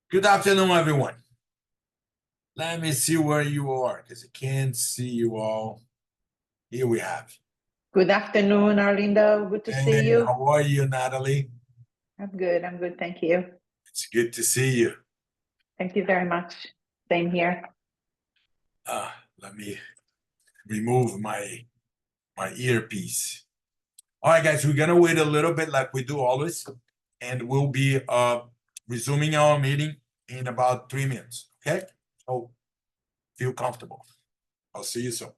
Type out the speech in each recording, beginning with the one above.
Good afternoon, everyone. Let me see where you are because I can't see you all. Here we have. Good afternoon, Arlindo. Good to see you. How are you, Natalie? I'm good. Thank you. It's good to see you. Thank you very much. Same here. Let me remove my earpiece. All right, guys, we're gonna wait a little bit like we do always, and we'll be resuming our meeting in about 3 minutes. Okay? So feel comfortable. I'll see you soon.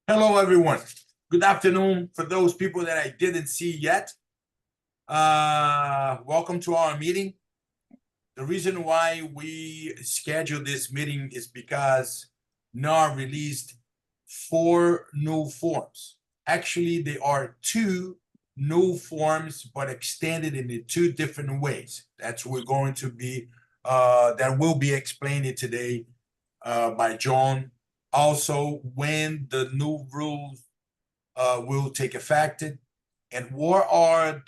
Hello, everyone. Good afternoon. For those people that I didn't see yet, welcome to our meeting. The reason why we scheduled this meeting is because NAR released 4 new forms. Actually, there are 2 new forms, but extended in 2 different ways. That's we're going to be that will be explained today by John. Also, when the new rules will take effect, and what are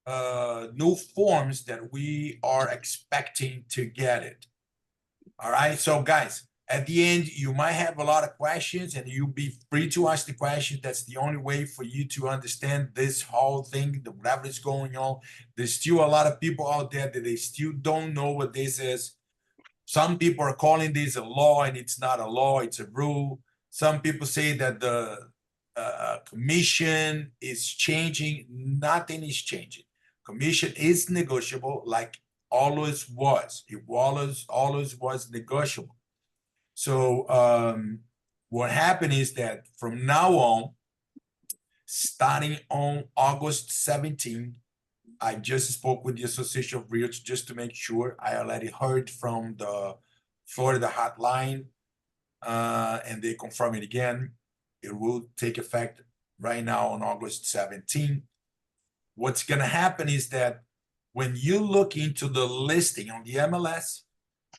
new forms that we are expecting to get it. All right, so guys, at the end, you might have a lot of questions and you'll be free to ask the questions. That's the only way for you to understand this whole thing, whatever is going on. There's still a lot of people out there that they still don't know what this is. Some people are calling this a law and it's not a law, it's a rule. Some people say that the commission is changing. Nothing is changing. Commission is negotiable like always was. It always was negotiable. So what happened is that from now on, starting on August 17, I just spoke with the Association of Realtors just to make sure. I already heard from the Florida hotline, and they confirm it again. It will take effect right now on August 17. What's going to happen is that when you look into the listing on the MLS,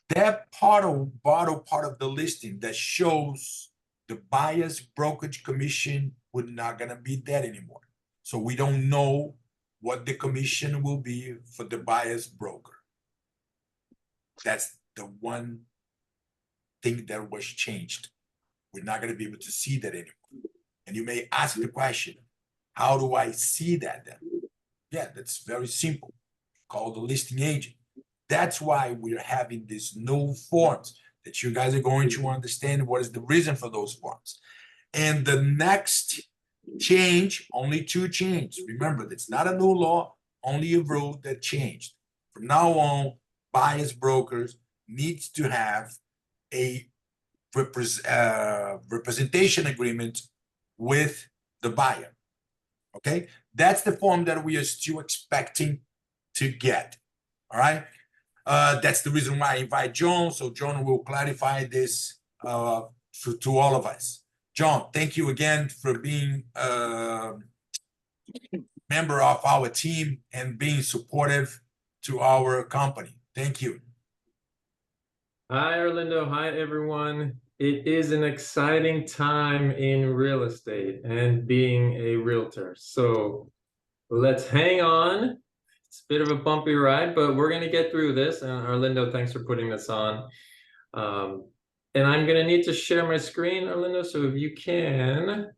that bottom part of the listing that shows the buyer's brokerage commission would not going to be that anymore. So we don't know what the commission will be for the buyer's broker. That's the one thing that was changed. We're not going to be able to see that anymore. And you may ask the question, how do I see that then? Yeah, that's very simple. Call the listing agent. That's why we're having these new forms that you guys are going to understand what is the reason for those forms. And the next change, only two changes. Remember, it's not a new law, only a rule that changed. From now on, buyers brokers needs to have a representation agreement with the buyer. Okay, that's the form that we are still expecting to get. All right, that's the reason why I invite John, so John will clarify this to all of us. John, thank you again for being a member of our team and being supportive to our company. Thank you. Hi, Orlando. Hi, everyone. It is an exciting time in real estate and being a realtor. So let's hang on. It's a bit of a bumpy ride, but we're going to get through this. And Orlando, thanks for putting this on. And I'm going to need to share my screen, Orlando. So if you can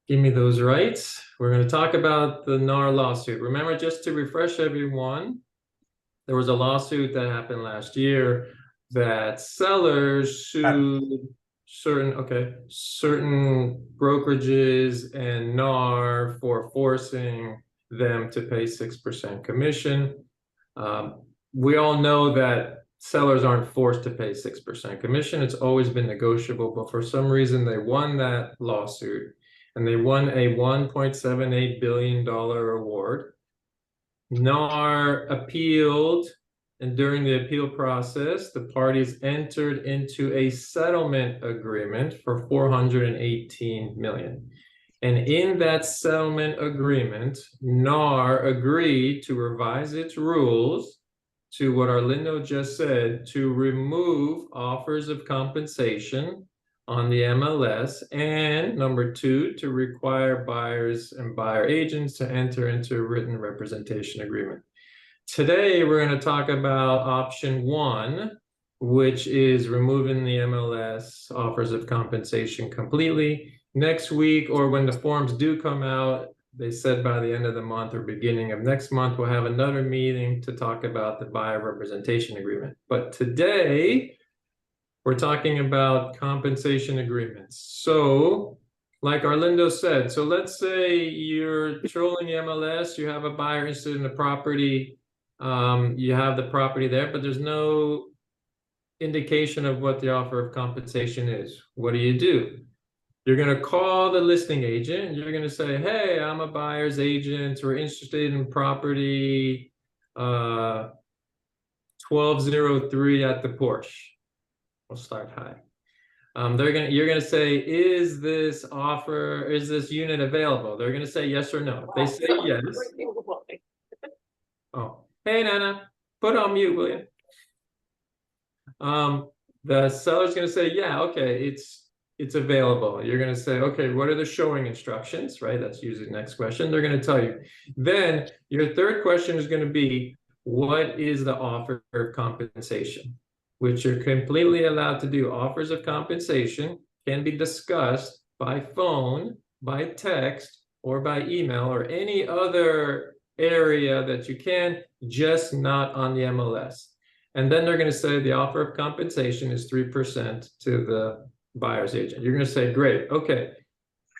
give me those rights. We're going to talk about the NAR lawsuit. Remember, just to refresh everyone, there was a lawsuit that happened last year that sellers sued certain brokerages and NAR for forcing them to pay 6% commission. We all know that sellers aren't forced to pay 6% commission. It's always been negotiable, but for some reason they won that lawsuit and they won a $1.78 billion award. NAR appealed, and during the appeal process, the parties entered into a settlement agreement for $418 million. And in that settlement agreement, NAR agreed to revise its rules to what Orlando just said, to remove offers of compensation on the MLS, and number two, to require buyers and buyer agents to enter into a written representation agreement. Today, we're going to talk about option one, which is removing the MLS offers of compensation completely. Next week, or when the forms do come out, they said by the end of the month or beginning of next month, we'll have another meeting to talk about the buyer representation agreement. But today, we're talking about compensation agreements. So, like Orlando said, so let's say you're trolling the MLS, you have a buyer interested in the property, you have the property there, but there's no indication of what the offer of compensation is. What do? You're going to call the listing agent and you're going to say, hey, I'm a buyer's agent. We're interested in property 1203 at the Porsche. We'll start high. You're going to say, is this unit available? They're going to say yes or no. If they say yes. Oh, hey, Nana, put on mute, will you? The seller's going to say, yeah, okay, it's available. You're going to say, okay, what are the showing instructions, right? That's usually the next question. They're going to tell you. Then your third question is going to be, what is the offer of compensation? Which you're completely allowed to do. Offers of compensation can be discussed by phone, by text, or by email, or any other area that you can, just not on the MLS. And then they're going to say the offer of compensation is 3% to the buyer's agent. You're going to say, great, okay.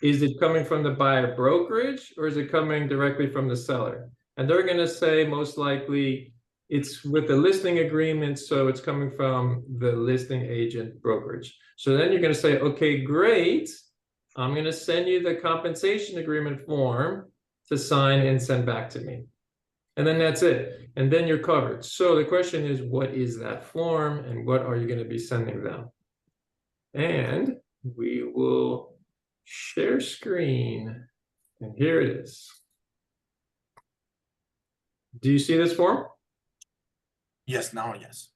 Is it coming from the buyer brokerage or is it coming directly from the seller? And they're going to say most likely it's with the listing agreement, so it's coming from the listing agent brokerage. So then you're going to say, okay, great. I'm going to send you the compensation agreement form to sign and send back to me. And then that's it. And then you're covered. So the question is, what is that form and what are you going to be sending them? And we will share screen. And here it is. Do you see this form? Yes, now, yes.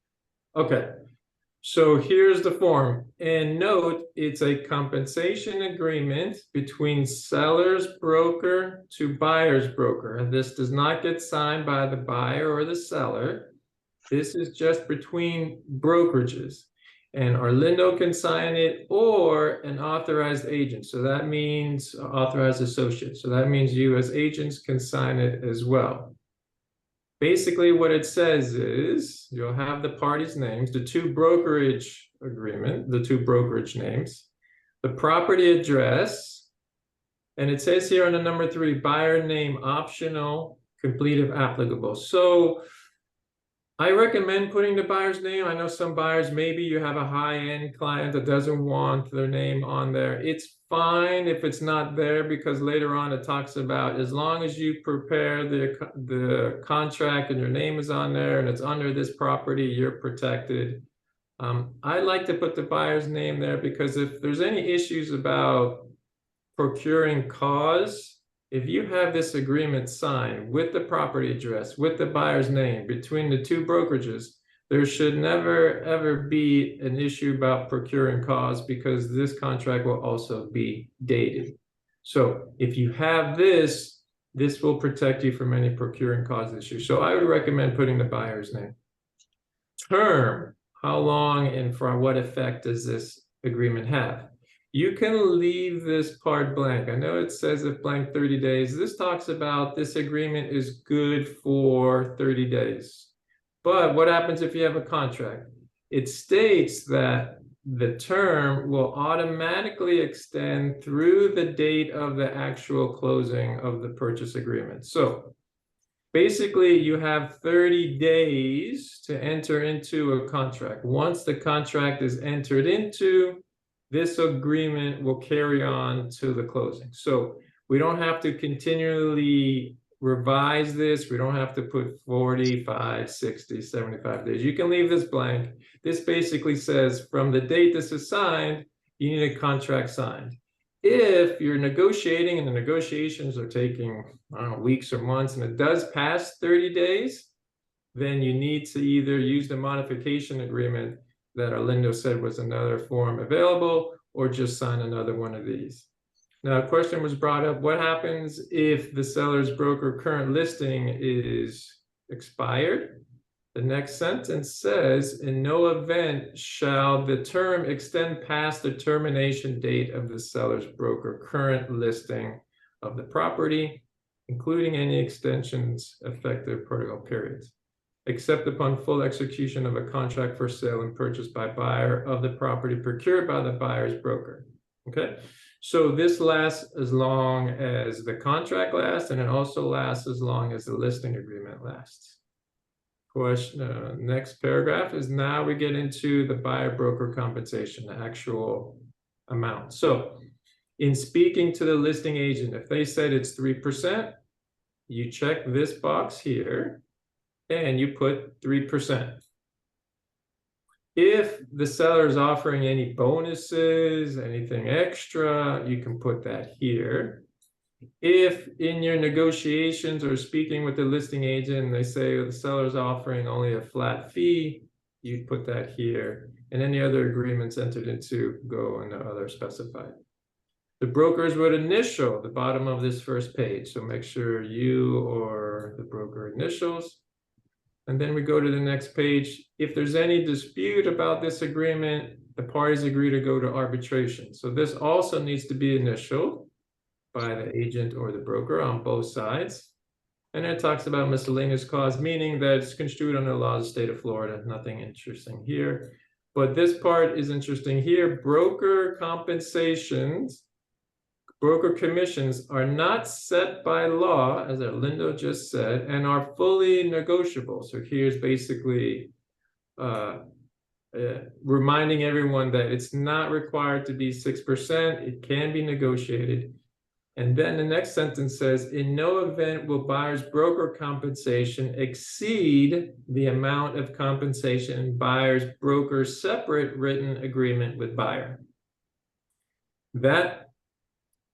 Okay. So here's the form. And note, it's a compensation agreement between seller's broker to buyer's broker. And this does not get signed by the buyer or the seller. This is just between brokerages. And Arlindo can sign it or an authorized agent. So that means authorized associate. So that means you as agents can sign it as well. Basically, what it says is you'll have the parties' names, the two brokerage agreement, the two brokerage names, the property address, and it says here on the number 3, buyer name optional, complete if applicable. So I recommend putting the buyer's name. I know some buyers, maybe you have a high-end client that doesn't want their name on there. It's fine if it's not there because later on it talks about as long as you prepare the contract and your name is on there and it's under this property, you're protected. I like to put the buyer's name there because if there's any issues about procuring cause, if you have this agreement signed with the property address, with the buyer's name between the two brokerages, there should never, ever be an issue about procuring cause because this contract will also be dated. So if you have this, this will protect you from any procuring cause issues. So I would recommend putting the buyer's name. Term, how long and for what effect does this agreement have? You can leave this part blank. I know it says if blank 30 days. This talks about this agreement is good for 30 days. But what happens if you have a contract? It states that the term will automatically extend through the date of the actual closing of the purchase agreement. So basically, you have 30 days to enter into a contract. Once the contract is entered into, this agreement will carry on to the closing. So we don't have to continually revise this. We don't have to put 45, 60, 75 days. You can leave this blank. This basically says from the date this is signed, you need a contract signed. If you're negotiating and the negotiations are taking, I don't know, weeks or months, and it does pass 30 days, then you need to either use the modification agreement that Arlindo said was another form available, or just sign another one of these. Now, a question was brought up, what happens if the seller's broker current listing is expired? The next sentence says, in no event shall the term extend past the termination date of the seller's broker current listing of the property, including any extensions effective protocol periods, except upon full execution of a contract for sale and purchase by buyer of the property procured by the buyer's broker. Okay, so this lasts as long as the contract lasts, and it also lasts as long as the listing agreement lasts. Question, next paragraph is now we get into the buyer broker compensation, the actual amount. So in speaking to the listing agent, if they said it's 3%, you check this box here and you put 3%. If the seller is offering any bonuses, anything extra, you can put that here. If in your negotiations or speaking with the listing agent, they say the seller is offering only a flat fee, you put that here. and any other agreements entered into go in the other specified. The brokers would initial the bottom of this first page. So make sure you or the broker initials. And then we go to the next page. If there's any dispute about this agreement, the parties agree to go to arbitration. So this also needs to be initialed by the agent or the broker on both sides. And it talks about miscellaneous clause, meaning that it's construed under the laws of the state of Florida. Nothing interesting here. But this part is interesting here. Broker compensations, broker commissions are not set by law, as Arlindo just said, and are fully negotiable. So here's basically reminding everyone that it's not required to be 6%. It can be negotiated. And then the next sentence says, in no event will buyer's broker compensation exceed the amount of compensation in buyer's broker's separate written agreement with buyer. That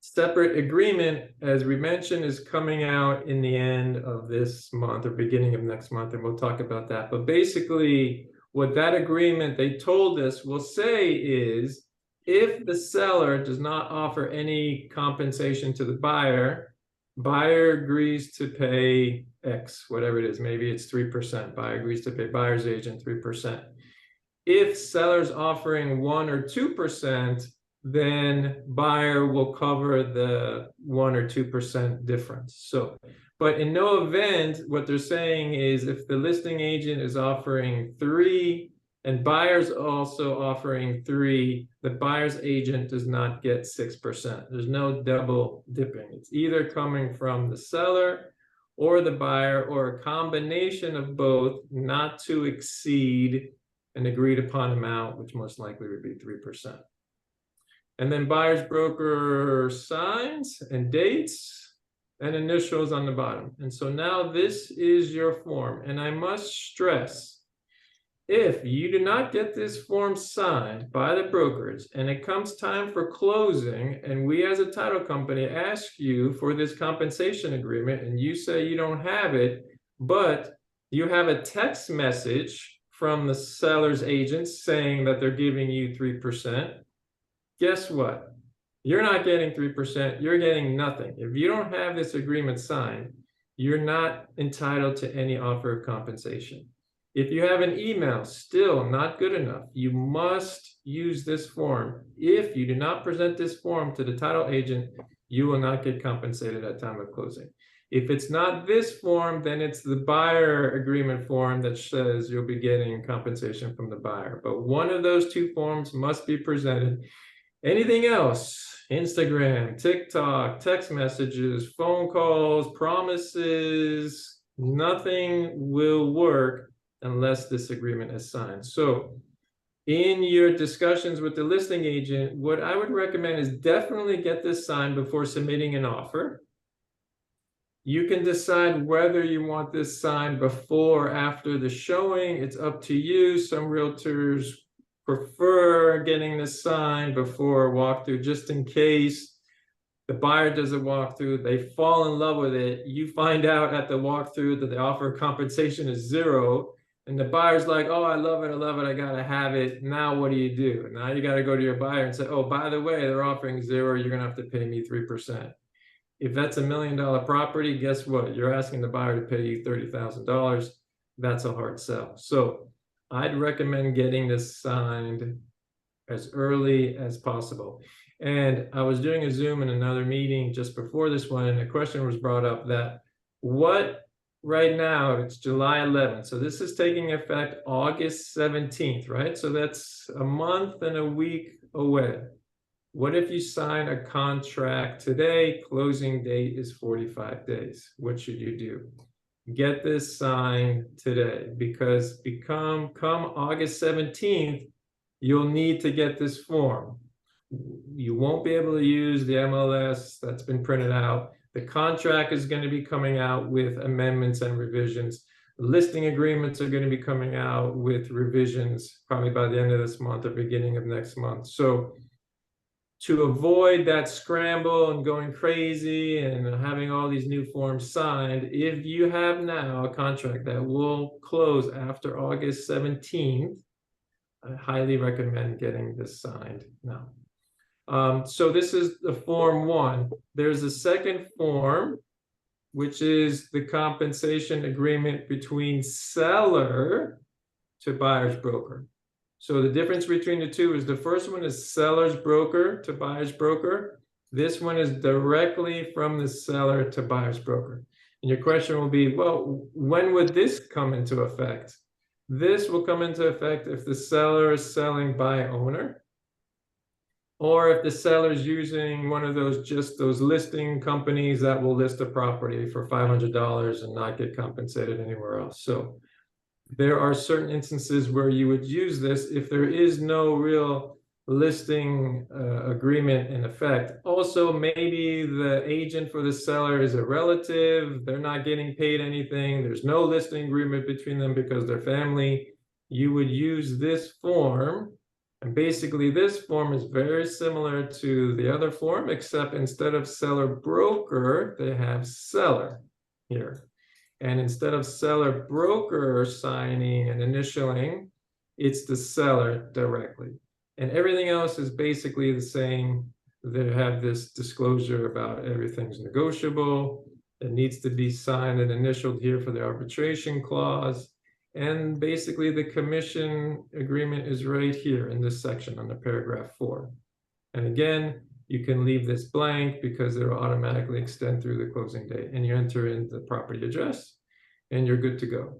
separate agreement, as we mentioned, is coming out in the end of this month or beginning of next month, and we'll talk about that. But basically, what that agreement they told us will say is, if the seller does not offer any compensation to the buyer, buyer agrees to pay X, whatever it is. Maybe it's 3%. Buyer agrees to pay buyer's agent 3%. If seller's offering 1 or 2%, then buyer will cover the 1 or 2% difference. So, but in no event, what they're saying is if the listing agent is offering 3 and buyer's also offering 3, the buyer's agent does not get 6%. There's no double dipping. It's either coming from the seller or the buyer or a combination of both, not to exceed an agreed upon amount, which most likely would be 3%. And then buyer's broker signs and dates and initials on the bottom. And so now this is your form. And I must stress, if you do not get this form signed by the brokers and it comes time for closing and we as a title company ask you for this compensation agreement and you say you don't have it, but you have a text message from the seller's agent saying that they're giving you 3%, guess what? You're not getting 3%, you're getting nothing. If you don't have this agreement signed, you're not entitled to any offer of compensation. If you have an email, still not good enough. You must use this form. If you do not present this form to the title agent, you will not get compensated at time of closing. If it's not this form, then it's the buyer agreement form that says you'll be getting compensation from the buyer. But one of those two forms must be presented. Anything else, Instagram, TikTok, text messages, phone calls, promises, nothing will work unless this agreement is signed. So in your discussions with the listing agent, what I would recommend is definitely get this signed before submitting an offer. You can decide whether you want this signed before or after the showing. It's up to you. Some realtors prefer getting this signed before a walkthrough, just in case the buyer does a walkthrough, they fall in love with it. You find out at the walkthrough that the offer of compensation is 0. And the buyer's like, oh, I love it, I gotta have it. Now what do? Now you gotta go to your buyer and say, oh, by the way, they're offering 0, you're gonna have to pay me 3%. If that's $1 million property, guess what? You're asking the buyer to pay you $30,000. That's a hard sell. So I'd recommend getting this signed as early as possible. And I was doing a Zoom in another meeting just before this one, and a question was brought up that right now, it's July 11th. So this is taking effect August 17th, right? So that's a month and a week away. What if you sign a contract today? Closing date is 45 days. What should you do? Get this signed today, because come August 17th, you'll need to get this form. You won't be able to use the MLS that's been printed out. The contract is going to be coming out with amendments and revisions. The listing agreements are going to be coming out with revisions probably by the end of this month or beginning of next month. So to avoid that scramble and going crazy and having all these new forms signed, if you have now a contract that will close after August 17th, I highly recommend getting this signed now. So this is the Form 1. There's a second form, which is the compensation agreement between seller to buyer's broker. So the difference between the two is the first one is seller's broker to buyer's broker. This one is directly from the seller to buyer's broker. And your question will be, well, when would this come into effect? This will come into effect if the seller is selling by owner, or if the seller is using one of those listing companies that will list a property for $500 and not get compensated anywhere else. So there are certain instances where you would use this if there is no real listing agreement in effect. Also, maybe the agent for the seller is a relative, they're not getting paid anything, there's no listing agreement between them because they're family. You would use this form, and basically this form is very similar to the other form, except instead of seller broker, they have seller here. And instead of seller broker signing and initialing, it's the seller directly. And everything else is basically the same. They have this disclosure about everything's negotiable. It needs to be signed and initialed here for the arbitration clause. And basically the commission agreement is right here in this section under paragraph 4. And again, you can leave this blank because it will automatically extend through the closing date, and you enter in the property address and you're good to go.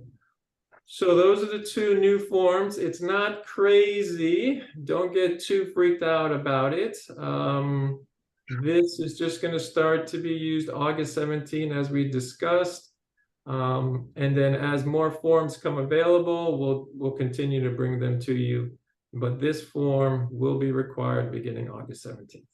So those are the two new forms. It's not crazy. Don't get too freaked out about it. This is just going to start to be used August 17, as we discussed. And then as more forms come available, we'll continue to bring them to you. But this form will be required beginning August 17th.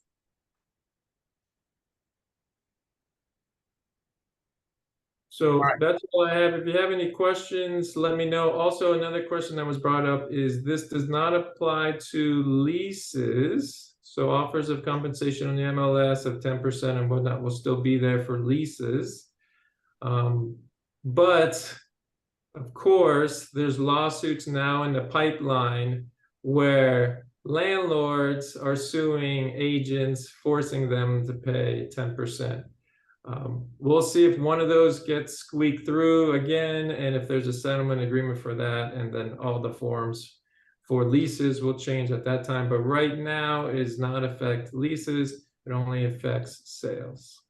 So that's all I have. If you have any questions, let me know. Also, another question that was brought up is this does not apply to leases. So offers of compensation on the MLS of 10% and whatnot will still be there for leases. But of course, there's lawsuits now in the pipeline where landlords are suing agents, forcing them to pay 10%. We'll see if one of those gets squeaked through again, and if there's a settlement agreement for that, and then all the forms for leases will change at that time. But right now, it does not affect leases. It only affects sales.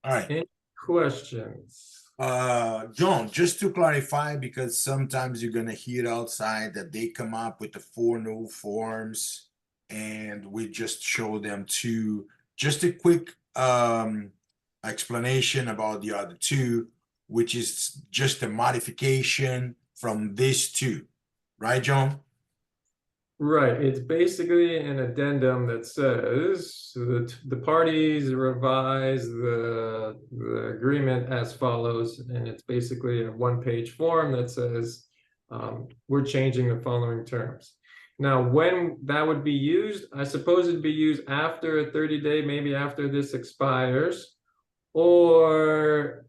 All right. Any questions? John, just to clarify, because sometimes you're gonna hear outside that they come up with the 4 new forms and we just show them to just a quick explanation about the other 2, which is just a modification from these 2, right, John? Right, it's basically an addendum that says that the parties revise the agreement as follows, and it's basically a 1-page form that says we're changing the following terms. Now, when that would be used, I suppose it'd be used after a 30-day, maybe after this expires, or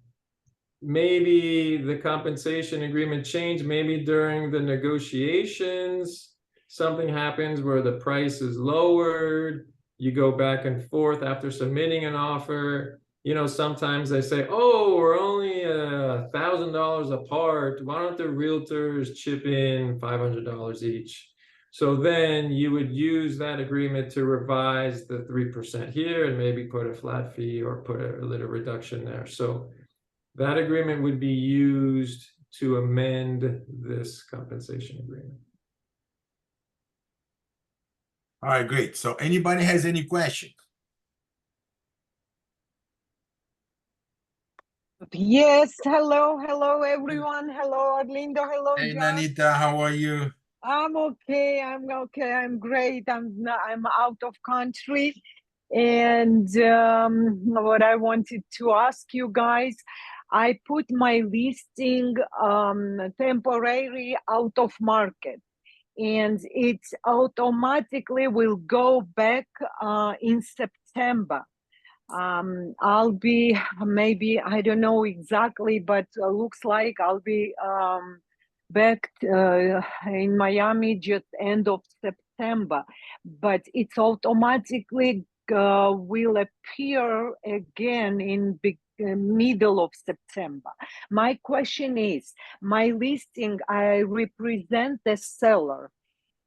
maybe the compensation agreement changed, maybe during the negotiations. Something happens where the price is lowered, you go back and forth after submitting an offer. You know, sometimes they say, oh, we're only $1,000 apart. Why don't the realtors chip in $500 each? So then you would use that agreement to revise the 3% here and maybe put a flat fee or put a little reduction there. So that agreement would be used to amend this compensation agreement. All right, great. So anybody has any questions? Yes, hello everyone. Hello Arlindo, hello Hey, John. Nanita, how are you? I'm okay, I'm great. I'm out of country. And what I wanted to ask you guys, I put my listing temporary out of market, and it automatically will go back in September. I'll be maybe, I don't know exactly, but looks like I'll be back in Miami just end of September, but it's automatically will appear again in middle of September. My question is, my listing, I represent the seller,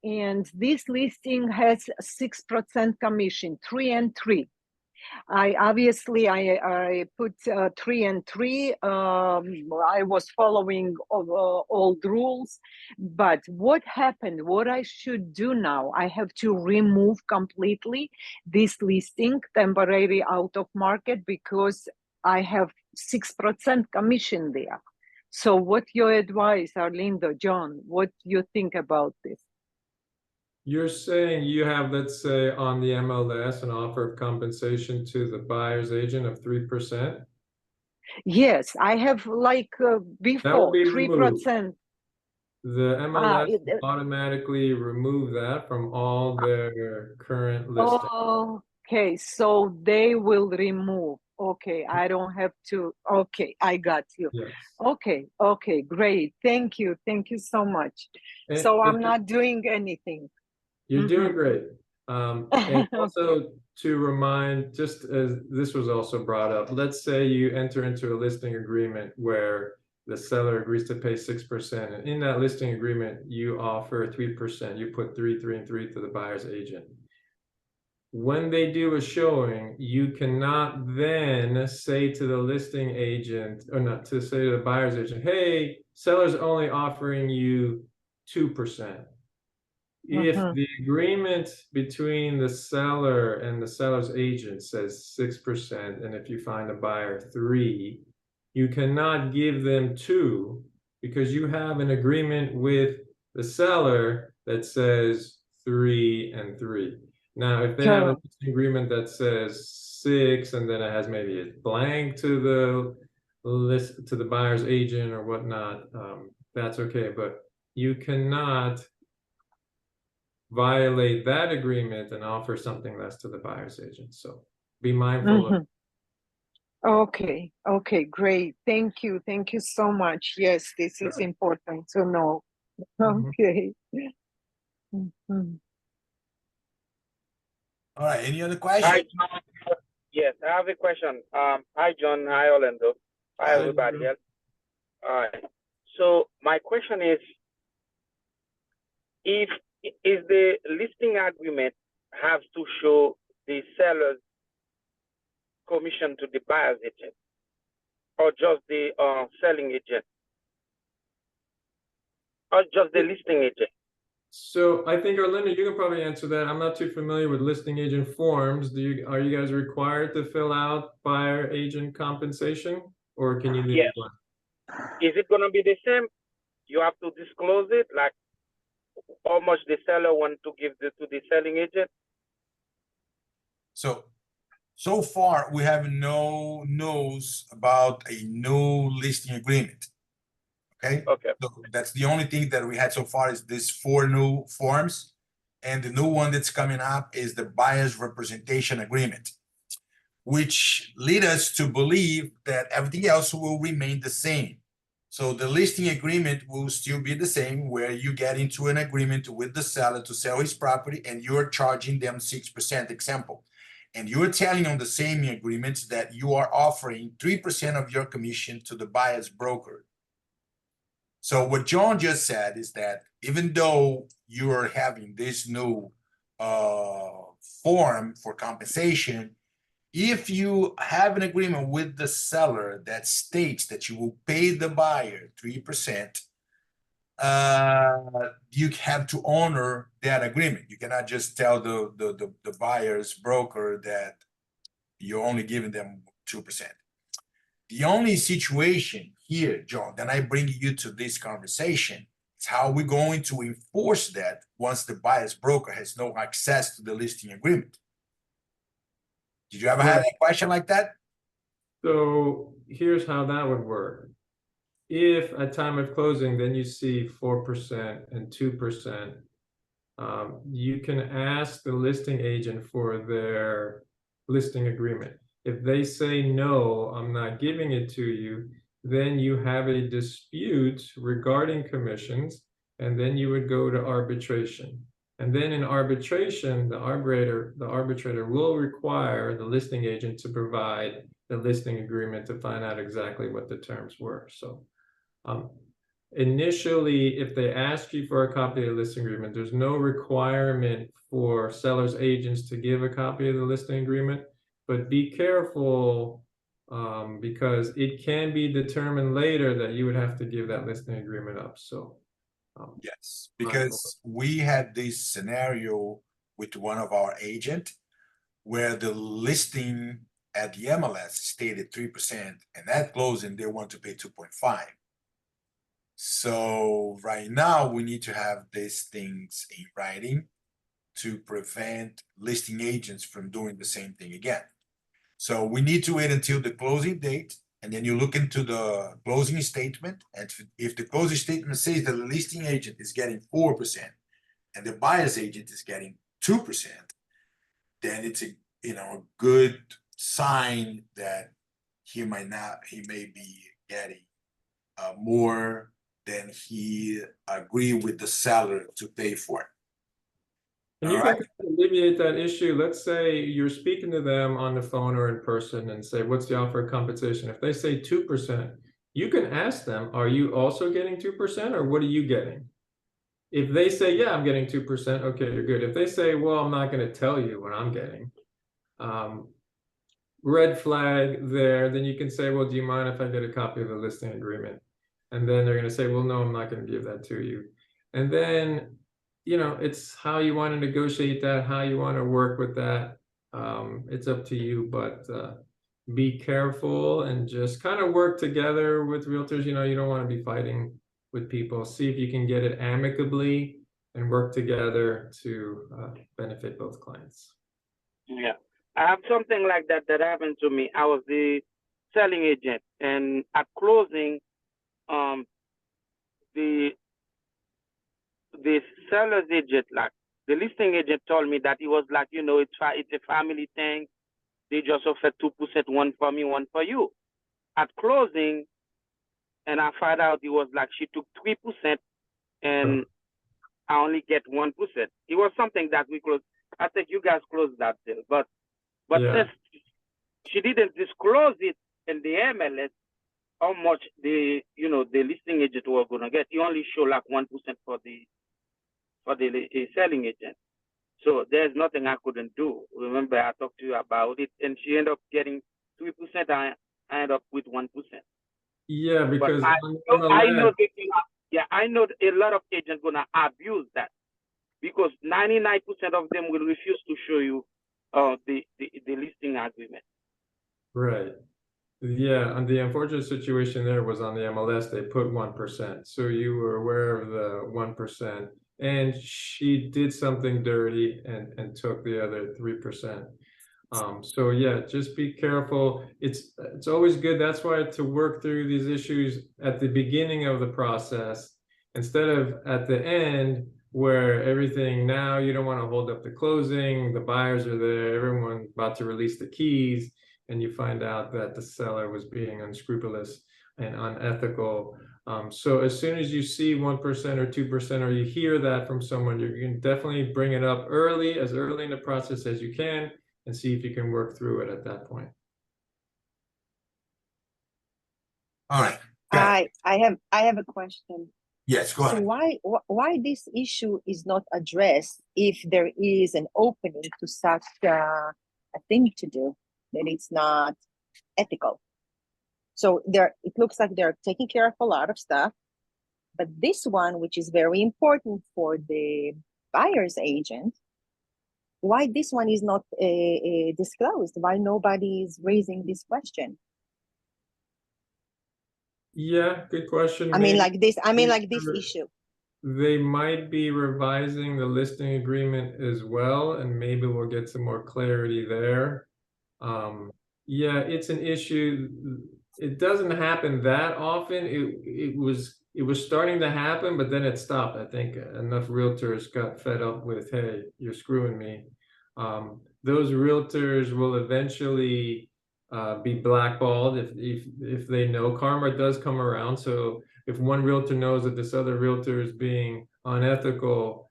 and this listing has 6% commission, 3 and 3. I obviously I put 3 and 3. I was following old rules, but what happened? What I should do now? I have to remove completely this listing temporary out of market because I have 6% commission there. So, what your advice, Arlindo, John? What you think about this? You're saying you have, let's say, on the MLS, an offer of compensation to the buyer's agent of 3%? Yes, I have like That will before be 3%. removed. The MLS automatically remove that from all their current listings. Okay, so they will remove. Okay, I don't have to. Okay, I got you. Yes. Okay, great. Thank you so much. And So I'm not doing anything. You're doing great. And also Okay. to remind, just as this was also brought up, let's say you enter into a listing agreement where the seller agrees to pay 6%, and in that listing agreement, you offer 3%. You put 3, 3, and 3 to the buyer's agent. When they do a showing, you cannot then say to the listing agent, or not to say to the buyer's agent, hey, seller's only offering you 2%. If the agreement between the seller and the seller's agent says 6%, and if you find a buyer 3, you cannot give them 2 because you have an agreement with the seller that says 3 and 3. Now, if they have an agreement that says 6 and then it has maybe a blank to the list to the buyer's agent or whatnot, that's okay. But you cannot violate that agreement and offer something less to the buyer's agent. So be mindful of. Okay, great. Thank you so much. Yes, this is important to know. Okay. All right, any other Hi, questions? John. Yes, I have a question. Hi, John. Hi, Orlando. Hi, everybody else. All right. So my question is the listing agreement have to show the seller's commission to the buyer's agent or just the selling agent or just the listing agent? So I think, Orlando, you can probably answer that. I'm not too familiar with listing agent forms. Are you guys required to fill out buyer agent compensation, or can you leave it blank? Is it going to be the same? You have to disclose it, like how much the seller want to give to the selling agent? So far, we have no news about a new listing agreement. Okay. So that's the only thing that we had so far is these 4 new forms. And the new one that's coming up is the buyer's representation agreement, which lead us to believe that everything else will remain the same. So the listing agreement will still be the same, where you get into an agreement with the seller to sell his property and you're charging them 6% example. And you're telling on the same agreement that you are offering 3% of your commission to the buyer's broker. So what John just said is that even though you're having this new form for compensation, if you have an agreement with the seller that states that you will pay the buyer 3%, you have to honor that agreement. You cannot just tell the buyer's broker that you're only giving them 2%. The only situation here, John, that I bring you to this conversation is how we're going to enforce that once the buyer's broker has no access to the listing agreement. Did you ever have a question like that? So here's how that would work. If at time of closing, then you see 4% and 2%, you can ask the listing agent for their listing agreement. If they say, no, I'm not giving it to you, then you have a dispute regarding commissions, and then you would go to arbitration. And then in arbitration, the arbitrator will require the listing agent to provide the listing agreement to find out exactly what the terms were. So initially, if they ask you for a copy of the listing agreement, there's no requirement for sellers agents to give a copy of the listing agreement, but be careful because it can be determined later that you would have to give that listing agreement up. So yes, because we had this scenario with one of our agent where the listing at the MLS stated 3%, and at closing they want to pay 2.5. So right now we need to have these things in writing to prevent listing agents from doing the same thing again. So we need to wait until the closing date, and then you look into the closing statement, and if the closing statement says that the listing agent is getting 4% and the buyer's agent is getting 2%, then it's a good sign that he may be getting more than he agreed with the seller to pay for it. And you can alleviate that issue. Let's say you're speaking to them on the phone or in person and say, what's the offer of compensation? If they say 2%, you can ask them, are you also getting 2% or what are you getting? If they say, yeah, I'm getting 2%, okay, you're good. If they say, well, I'm not going to tell you what I'm getting, red flag there, then you can say, well, do you mind if I get a copy of the listing agreement? And then they're going to say, well, no, I'm not going to give that to you. And then, it's how you want to negotiate that, how you want to work with that. It's up to you, but be careful and just kind of work together with realtors. You don't want to be fighting with people. See if you can get it amicably and work together to benefit both clients. Yeah. I have something like that happened to me. I was the selling agent, and at closing, the seller's agent, like the listing agent, told me that it was like, it's a family thing. They just offered 2%, one for me, one for you. At closing, and I found out it was like she took 3% and I only get 1%. It was something that we closed. I think you guys closed that deal, but yeah. Since she didn't disclose it in the MLS, how much the listing agent was gonna get, he only showed like 1% for the selling agent. So there's nothing I couldn't do. Remember, I talked to you about it, and she ended up getting 3%. I ended up with 1%. Yeah, because I know a lot of agents gonna abuse that, because 99% of them will refuse to show you the listing agreement. Right. Yeah, and the unfortunate situation there was on the MLS, they put 1%. So you were aware of the 1%, and she did something dirty and took the other 3%. So yeah, just be careful. It's always good. That's why to work through these issues at the beginning of the process, instead of at the end where everything, now you don't want to hold up the closing, the buyers are there, everyone's about to release the keys, and you find out that the seller was being unscrupulous and unethical. So as soon as you see 1% or 2%, or you hear that from someone, you can definitely bring it up as early in the process as you can, and see if you can work through it at that point. All right. I have a question. Yes, go ahead. So why this issue is not addressed if there is an opening to such a thing to do, that it's not ethical? So it looks like they're taking care of a lot of stuff, but this one, which is very important for the buyer's agent, why this one is not disclosed? Why nobody is raising this question? Yeah, good question. I mean, like this issue. They might be revising the listing agreement as well, and maybe we'll get some more clarity there. Yeah, it's an issue. It doesn't happen that often. It was starting to happen, but then it stopped. I think enough realtors got fed up with, hey, you're screwing me. Those realtors will eventually be blackballed if they know. Karma does come around. So if one realtor knows that this other realtor is being unethical,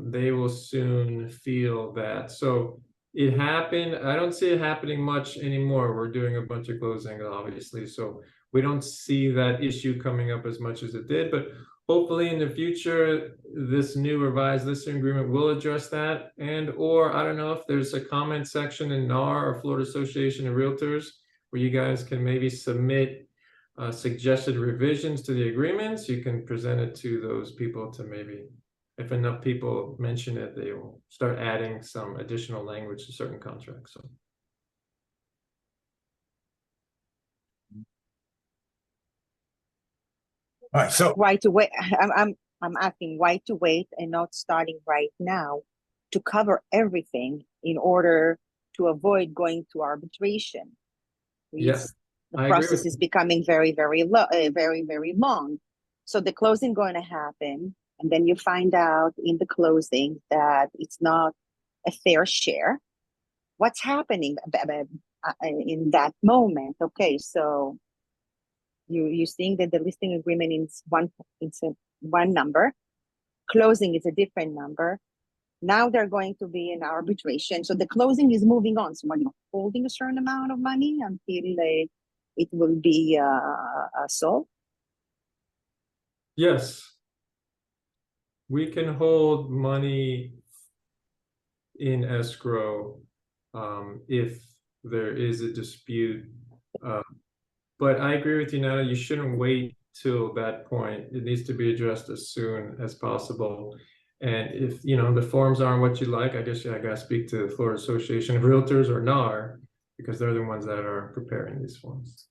they will soon feel that. So it happened. I don't see it happening much anymore. We're doing a bunch of closings, obviously, so we don't see that issue coming up as much as it did. But hopefully in the future, this new revised listing agreement will address that. And or I don't know if there's a comment section in NAR or Florida Association of Realtors where you guys can maybe submit suggested revisions to the agreements. You can present it to those people to maybe, if enough people mention it, they will start adding some additional language to certain contracts. So. All right, so Why to wait? I'm asking why to wait and not starting right now to cover everything in order to avoid going to arbitration. Yes, The I agree process with is becoming very, very long. So the closing going to happen, and then you find out in the closing that it's not a fair share. What's happening in that moment? Okay, so you seeing that the listing agreement is one number, closing is a different number. Now they're going to be in arbitration, so the closing is moving on. So when you're holding a certain amount of money until it will be sold. Yes, we can hold money in escrow if there is a dispute. But I agree with you, Nana. You shouldn't wait till that point. It needs to be addressed as soon as possible. And if the forms aren't what you like, I guess I gotta speak to the Florida Association of Realtors or NAR, because they're the ones that are preparing these forms.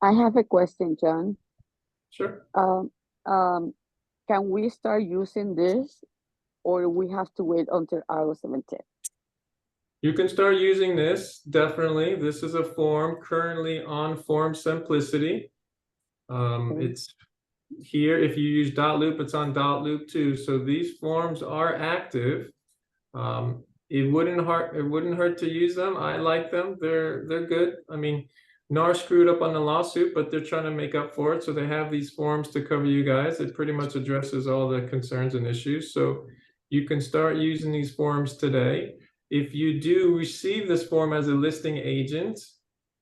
I have a question, John. Sure. Can we start using this, or we have to wait until August 17th? You can start using this, definitely. This is a form currently on Form Simplicity. It's here. If you use .loop, it's on .loop too. So these forms are active. It wouldn't hurt to use them. I like them. They're good. I mean, NAR screwed up on the lawsuit, but they're trying to make up for it. So they have these forms to cover you guys. It pretty much addresses all the concerns and issues. So you can start using these forms today. If you do receive this form as a listing agent,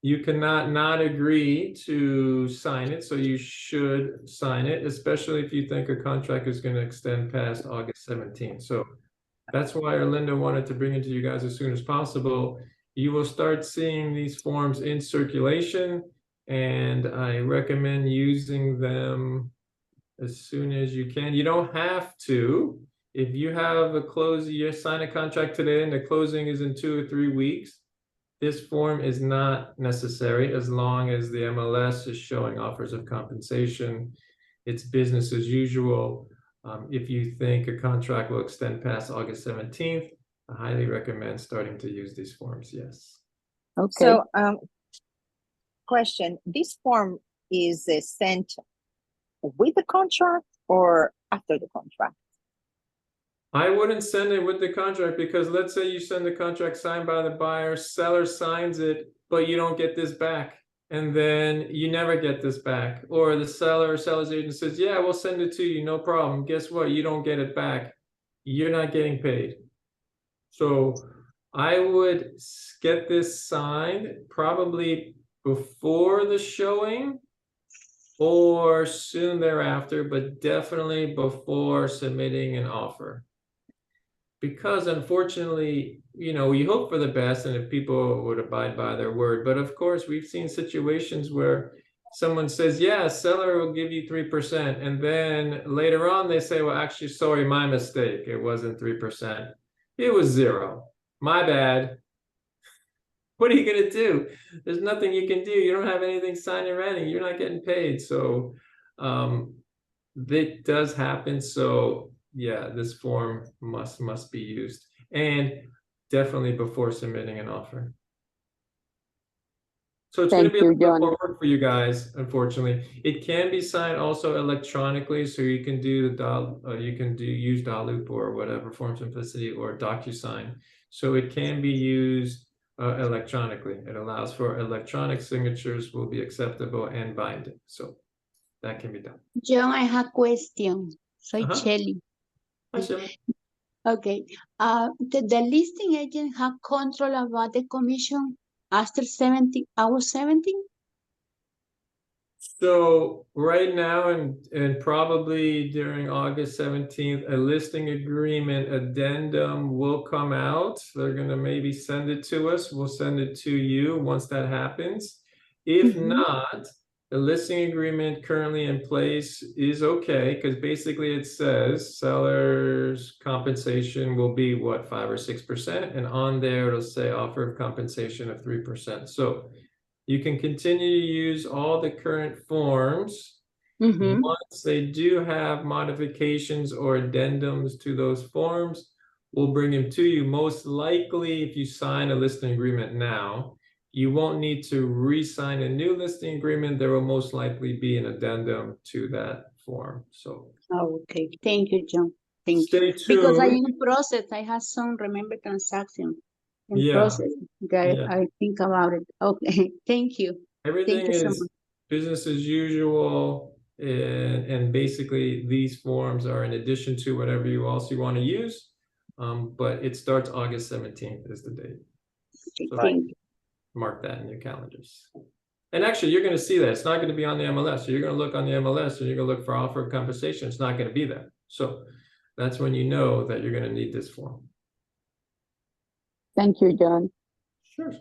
you cannot not agree to sign it. So you should sign it, especially if you think a contract is going to extend past August 17th. So that's why Erlinda wanted to bring it to you guys as soon as possible. You will start seeing these forms in circulation, and I recommend using them as soon as you can. You don't have to. If you have a close, you sign a contract today and the closing is in 2 or 3 weeks, this form is not necessary as long as the MLS is showing offers of compensation. It's business as usual. If you think a contract will extend past August 17th, I highly recommend starting to use these forms, yes. Okay. So, question, this form is sent with the contract or after the contract? I wouldn't send it with the contract, because let's say you send the contract signed by the buyer, seller signs it, but you don't get this back. And then you never get this back. Or the seller or seller's agent says, yeah, we'll send it to you, no problem. Guess what? You don't get it back. You're not getting paid. So I would get this signed probably before the showing or soon thereafter, but definitely before submitting an offer. Because unfortunately, we hope for the best and if people would abide by their word. But of course, we've seen situations where someone says, yeah, seller will give you 3%. And then later on, they say, well, actually, sorry, my mistake. It wasn't 3%. It was 0. My bad. What are you going to do? There's nothing you can do. You don't have anything signed and ready. You're not getting paid. So that does happen. So yeah, this form must be used, and definitely before submitting an offer. So it's going to be a little bit more work for you guys. Unfortunately, it can be signed also electronically, so you can do use .loop or whatever, Form Simplicity or DocuSign. So it can be used electronically. It allows for electronic signatures will be acceptable and binding. So that can be done. John, I have question. Soy Shelly. Hi, Shelly. Okay. The listing agent have control about the commission after 70, hour 17? So right now and probably during August 17th, a listing agreement addendum will come out. They're gonna maybe send it to us. We'll send it to you once that happens. If not, the listing agreement currently in place is okay, because basically it says seller's compensation will be what, 5 or 6%, and on there it'll say offer of compensation of 3%. So you can continue to use all the current forms. Once they do have modifications or addendums to those forms, we'll bring them to you. Most likely, if you sign a listing agreement now, you won't need to re-sign a new listing agreement. There will most likely be an addendum to that form. So Okay, thank you, John. Thank you. stay Because I tuned. in process, I have some remember transaction in Yeah, process. Okay, yeah. I think about it. Okay, thank you. Everything you so is much. business as usual, and basically these forms are in addition to whatever you also want to use. But it starts August 17th is the date. Okay, So thank you. mark that in your calendars. And actually, you're going to see that. It's not going to be on the MLS. So you're going to look on the MLS and you're going to look for offer of compensation. It's not going to be there. So that's when you know that you're going to need this form. Thank you, John. Sure.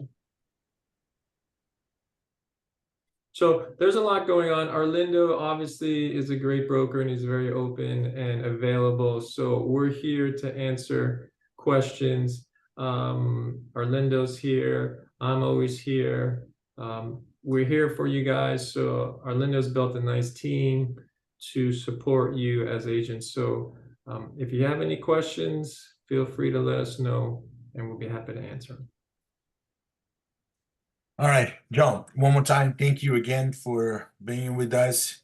So there's a lot going on. Arlindo obviously is a great broker and he's very open and available. So we're here to answer questions. Arlindo's here. I'm always here. We're here for you guys. So Arlindo's built a nice team to support you as agents. So if you have any questions, feel free to let us know and we'll be happy to answer them. All right, John, one more time, thank you again for being with us.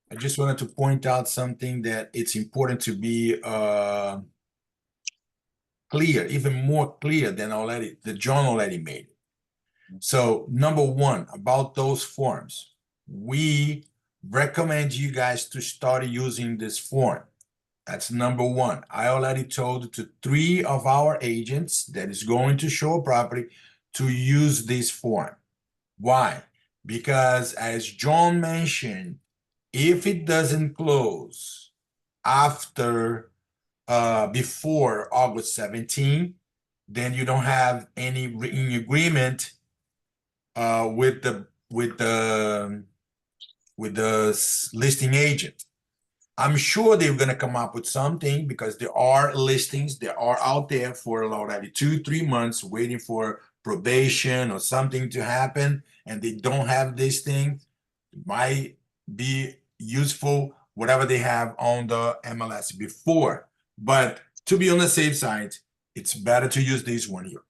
I just wanted to point out something that it's important to be clear, even more clear than John already made it. So number one, about those forms, we recommend you guys to start using this form. That's number one. I already told to 3 of our agents that is going to show a property to use this form. Why? Because as John mentioned, if it doesn't close after before August 17, then you don't have any agreement with the listing agent. I'm sure they're going to come up with something because there are listings that are out there for already 2-3 months waiting for probation or something to happen, and they don't have this thing. It might be useful, whatever they have on the MLS before. But to be on the safe side, it's better to use this one here.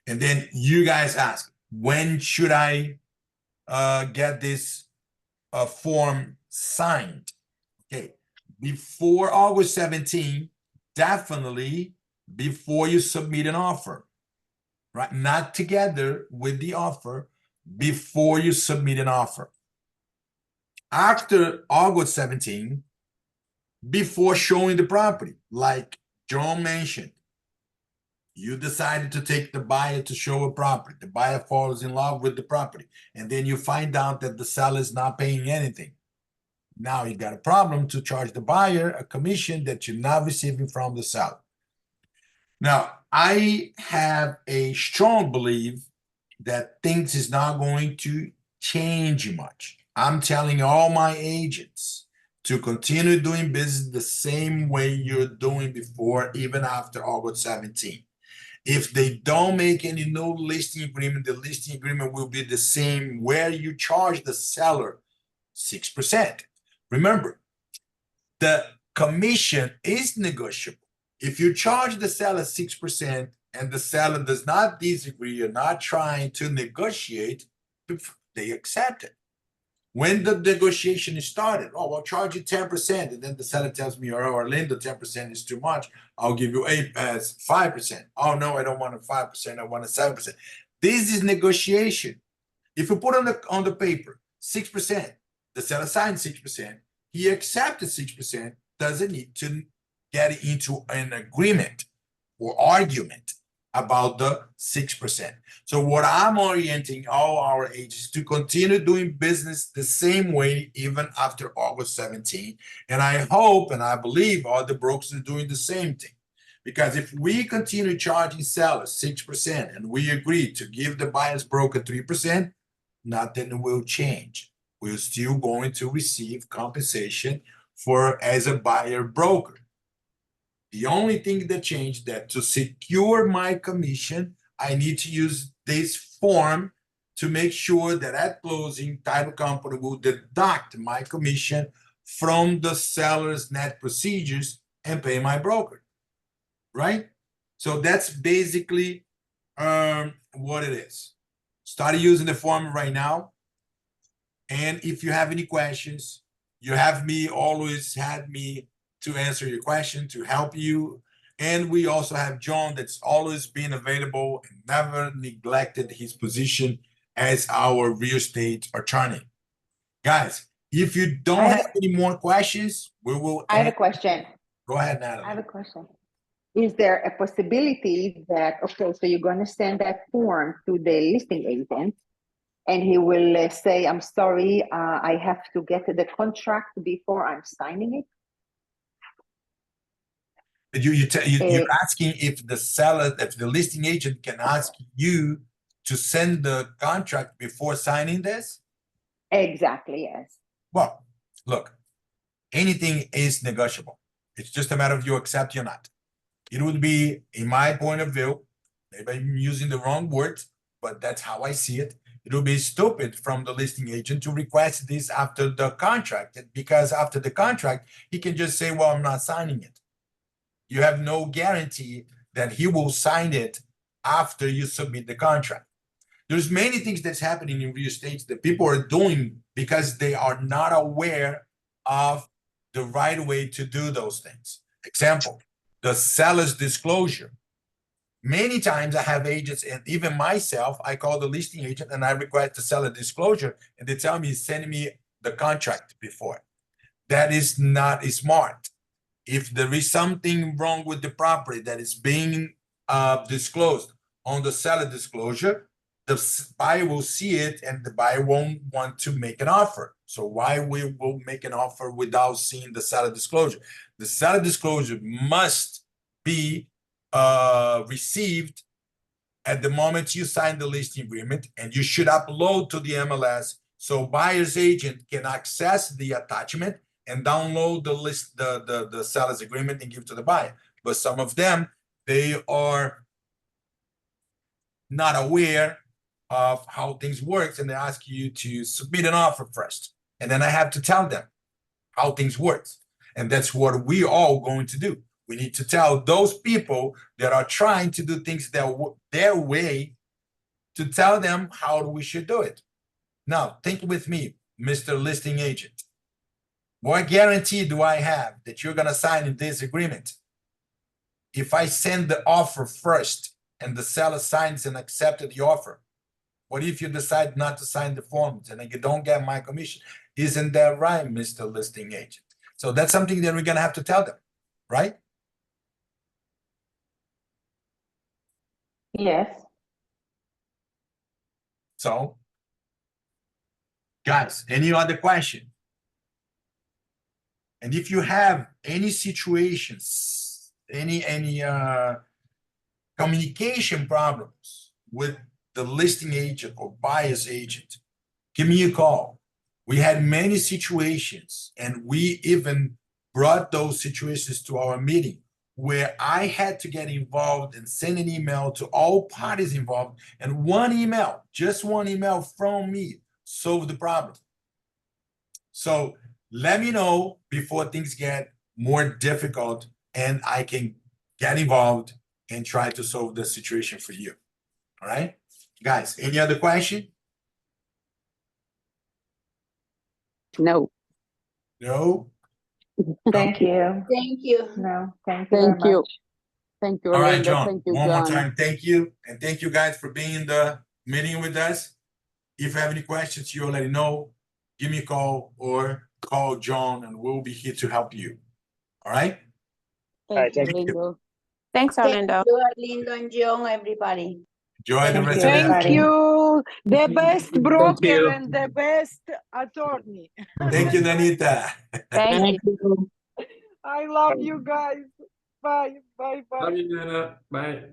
And then you guys ask, when should I get this form signed? Okay, before August 17, definitely before you submit an offer, right? Not together with the offer, before you submit an offer. After August 17, before showing the property, like John mentioned, you decided to take the buyer to show a property. The buyer falls in love with the property, and then you find out that the seller is not paying anything. Now you got a problem to charge the buyer a commission that you're not receiving from the seller. Now, I have a strong belief that things is not going to change much. I'm telling all my agents to continue doing business the same way you're doing before, even after August 17. If they don't make any new listing agreement, the listing agreement will be the same where you charge the seller 6%. Remember, the commission is negotiable. If you charge the seller 6% and the seller does not disagree, you're not trying to negotiate, they accept it. When the negotiation is started, oh, I'll charge you 10%. And then the seller tells me, oh, Orlando, 10% is too much. I'll give you 5%. Oh, no, I don't want a 5%. I want a 7%. This is negotiation. If you put on the paper 6%, the seller signed 6%, he accepted 6%, doesn't need to get into an agreement or argument about the 6%. So what I'm orienting all our agents to continue doing business the same way even after August 17. And I hope and I believe all the brokers are doing the same thing. Because if we continue charging sellers 6% and we agree to give the buyer's broker 3%, nothing will change. We're still going to receive compensation for as a buyer broker. The only thing that changed that to secure my commission, I need to use this form to make sure that at closing, title company will deduct my commission from the seller's net procedures and pay my broker, right? So that's basically what it is. Start using the form right now. And if you have any questions, you have me, always had me to answer your question, to help you. And we also have John that's always been available and never neglected his position as our real estate attorney. Guys, if you don't have any more questions, we will. I have a question. Go ahead, Natalie. I have a question. Is there a possibility that, okay, so you're going to send that form to the listing agent and he will say, I'm sorry, I have to get the contract before I'm signing it? You're asking if the seller, if the listing agent can ask you to send the contract before signing this? Exactly, yes. Well, look, anything is negotiable. It's just a matter of you accept or not. It would be, in my point of view, maybe I'm using the wrong words, but that's how I see it. It would be stupid from the listing agent to request this after the contract, because after the contract, he can just say, well, I'm not signing it. You have no guarantee that he will sign it after you submit the contract. There's many things that's happening in real estate that people are doing because they are not aware of the right way to do those things. Example, the seller's disclosure. Many times I have agents, and even myself, I call the listing agent and I request the seller disclosure, and they tell me, send me the contract before. That is not smart. If there is something wrong with the property that is being disclosed on the seller disclosure, the buyer will see it and the buyer won't want to make an offer. So why we will make an offer without seeing the seller disclosure? The seller disclosure must be received at the moment you sign the listing agreement, and you should upload to the MLS so buyer's agent can access the attachment and download the list, the seller's agreement and give to the buyer. But some of them, they are not aware of how things work, and they ask you to submit an offer first. And then I have to tell them how things work. And that's what we all going to do. We need to tell those people that are trying to do things their way, to tell them how we should do it. Now, think with me, Mr. Listing Agent. What guarantee do I have that you're going to sign in this agreement? If I send the offer first and the seller signs and accepted the offer, what if you decide not to sign the forms and you don't get my commission? Isn't that right, Mr. Listing Agent? So that's something that we're going to have to tell them, right? Yes. So, guys, any other question? And if you have any situations, any communication problems with the listing agent or buyer's agent, give me a call. We had many situations, and we even brought those situations to our meeting where I had to get involved and send an email to all parties involved, and one email, just one email from me, solved the problem. So let me know before things get more difficult and I can get involved and try to solve the situation for you. All right, guys, any other question? No. No? Thank you. Thank you. No, thank you. Thank very you. much. Thank you, All right, Linda. John, Thank you, one more John. time, thank you. And thank you guys for being the meeting with us. If you have any questions, you already know. Give me a call or call John, and we'll be here to help you. All right? Thank you, thank you. Lindo. Thanks, Thank Orlando. you, Arlindo and John, everybody. Enjoy the Thank rest you, of the Thank everybody. you, the best broker you. and the best attorney. Thank you, Danita. Thank you. I love you guys. Bye, bye, bye. Love you, Nana. Bye.